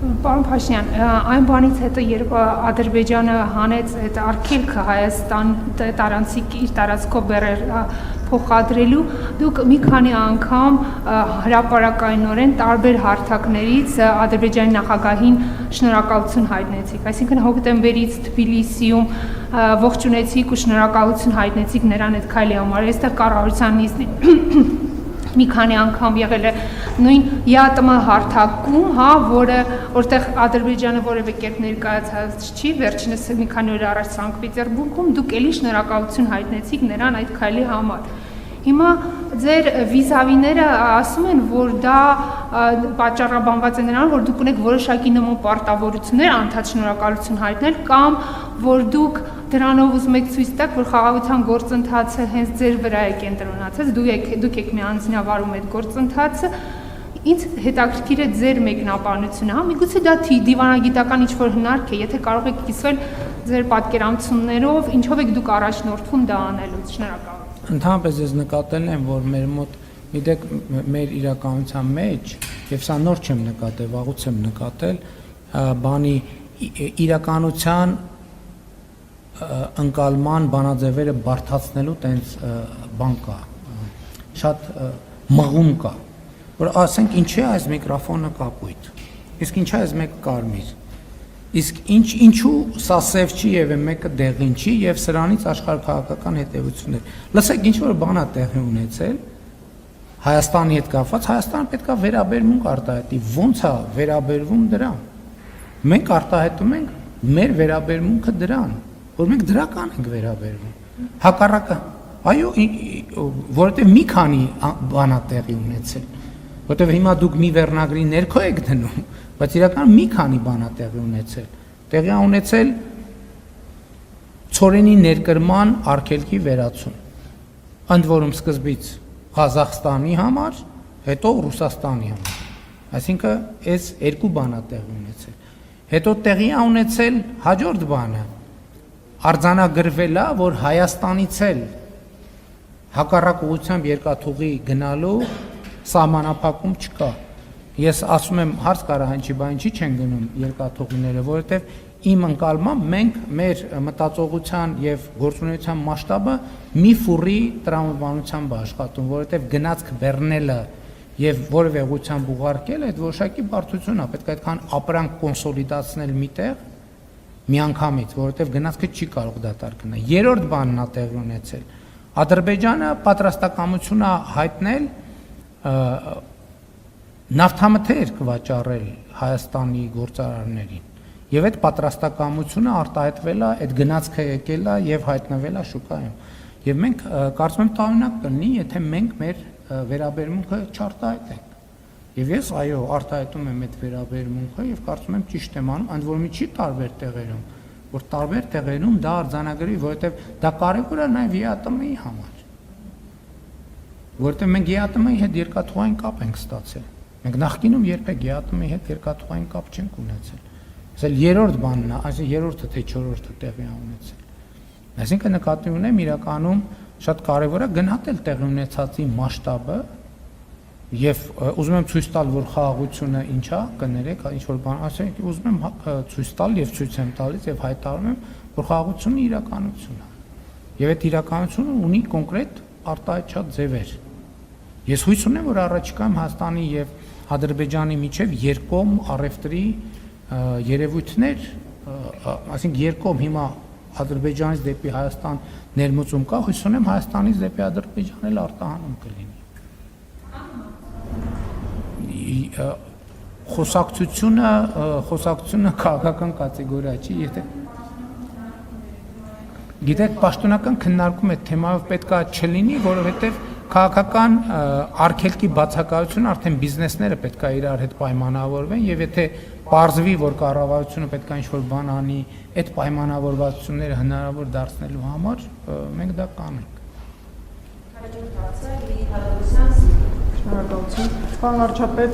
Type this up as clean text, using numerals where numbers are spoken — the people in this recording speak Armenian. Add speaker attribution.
Speaker 1: Պարոն Փաշինյան, այն բանից հետո, երբ Ադրբեջանը հանեց այդ արգելքը Հայաստան տարանցիկ իր տարածքով բեռեր փոխադրելու, դուք մի քանի անգամ հրապարակայնորեն տարբեր հարթակներից Ադրբեջանի նախագահին շնորհակալություն հայտնեցիք, այսինքն հոկտեմբերից Թբիլիսիում ողջունեցիք ու շնորհակալություն հայտնեցիք նրան այդ քայլի համար, այստեղ կառավարության նիստին մի քանի անգամ եղել է նույն ԵԱՏՄ հարթակում, որտեղ Ադրբեջանը որևէ կերպ ներկայացած չի, վերջինս մի քանի օր առաջ Սանկտ Պետերբուրգում դուք էլի շնորհակալություն հայտնեցիք նրան այդ քայլի համար։ Հիմա ձեր վիզավիները ասում են, որ դա պատճառաբանված է նրանով, որ դուք ունեք որոշակի նման պարտավորություններ անդադ շնորհակալություն հայտնել, կամ որ դուք դրանով ուզում եք ցույց տաք, որ խաղաղության գործընթացը հենց ձեր վրա է կենտրոնացած, դուք եք միանձնյավարում այդ գործընթացը, ինձ հետաքրքիր է ձեր մեկնաբանությունը, միգուցե դա դիվանագիտական ինչ-որ հնարք է, եթե կարող եք կիսվել ձեր պատկերացումներով, ինչով եք դուք առաջնորդվում դա անելուց, շնորհակալ։
Speaker 2: Ընդհանրապես ես նկատել եմ, որ մեր մոտ գիտեք մեր իրականության մեջ, եւ սա նոր չեմ նկատել, վաղուց եմ նկատել, բանի իրականության ընկալման բանաձևերը բարդացնելու տենց բան կա, շատ մղում կա, որ ասենք ինչի է այս միկրոֆոնը կապույտ, իսկ ինչի է այս մեկը կարմիր, իսկ ինչու սա սև չի եւ մեկը դեղին չի եւ սրանից աշխարհքաղաքական հետեւություններ։ Լսեք, ինչ որ բան է տեղի ունեցել Հայաստանի հետ կապված, Հայաստանը պետք է վերաբերմունք արտահայտի, ո՞նց է վերաբերվում դրան։ Մենք արտահայտում ենք մեր վերաբերմունքը դրան, որ մենք դրական ենք վերաբերվում։ Հակառակը, այո, որովհետեւ մի քանի բան է տեղի ունեցել, որովհետեւ հիմա դուք մի վերնագրի ներքո եք դնում, բայց իրական մի քանի բան է տեղի ունեցել։ Տեղի ունեցել ցորենի ներկրման արգելքի վերացում։ Ընդ որում սկզբից Ղազախստանի համար, հետո Ռուսաստանի համար։ Այսինքն այս երկու բան է տեղի ունեցել։ Հետո տեղի է ունեցել հաջորդ բանը։ Արձանագրվել է, որ Հայաստանից էլ հակառակ ուղղությամբ երկաթուղի գնալու սահմանափակում չկա։ Ես ասում եմ հարց կարա հնչի, բա ինչի չեն գնում երկաթուղիները, որովհետև իմ ընկալմամբ մենք մեր մտածողության եւ գործունեության մասշտաբը մի ֆուրի տրամաբանությամբ աշխատում, որովհետև գնացք բեռնելը եւ որևէ ուղղությամբ ուղարկելը այդ որոշակի բարդություն է, պետք է այդքան ապրանք կոնսոլիդացնել միտեղ միանգամից, որովհետև գնացքը չի կարող դատարկ գնալ։ Երրորդ բանն է տեղի ունեցել։ Ադրբեջանը պատրաստակամություն է հայտնել նավթամթերք վաճառել Հայաստանի գործարարներին եւ այդ պատրաստակամությունը արտահայտվել է, այդ գնացքը եկել է եւ հայտնվել է շուկայում։ Եվ մենք կարծում եմ տարօրինակ կլինի, եթե մենք մեր վերաբերմունքը չարտահայտենք։ Եվ ես այո, արտահայտում եմ այդ վերաբերմունքը եւ կարծում եմ ճիշտ եմ անում, ընդ որում չի տարբեր տեղերում, որ տարբեր տեղերում դա արձանագրի, որովհետեւ դա կարևոր է նաեւ ԵԱՏՄ-ի համար։ Որովհետեւ մենք ԵԱՏՄ-ի հետ երկաթուղային կապ ենք ստացել։ Մենք նախկինում երբեք ԵԱՏՄ-ի հետ երկաթուղային կապ չենք ունեցել։ Ասել երրորդ բանն է, այսինքն երրորդը թե չորրորդը տեղի է ունեցել։ Այսինքն նկատի ունեմ իրականում շատ կարևոր է գնահատել տեղի ունեցածի մասշտաբը եւ ուզում եմ ցույց տալ, որ խաղաղությունը ինչա, կներեք, ինչ որ բան, ասենք ուզում եմ ցույց տալ եւ ցույց եմ տալիս եւ հայտարարում եմ, որ խաղաղությունը իրականություն է։ Եվ այդ իրականությունը ունի կոնկրետ արտահայտչած ձևեր։ Ես հույս ունեմ, որ առաջիկայում Հայաստանի եւ Ադրբեջանի միջև երկկողմ առևտրի երևույթներ, այսինքն երկկողմ հիմա Ադրբեջանից դեպի Հայաստան ներմուծում կա, հույս ունեմ Հայաստանից դեպի Ադրբեջան էլ արտահանում կլինի։ Խոսակցությունը քաղաքական կատեգորիա չի, եթե գիտեք, պաշտոնական քննարկում այդ թեմայով պետք է չլինի, որովհետև քաղաքական արգելքի բացակայությունը արդեն բիզնեսները պետք է իրար հետ պայմանավորվեն եւ եթե պարզվի, որ կառավարությունը պետք է ինչ-որ բան անի այդ պայմանավորվածությունները հնարավոր դարձնելու համար, մենք դա կանենք։
Speaker 3: Շնորհակալություն։ Պարոն վարչապետ,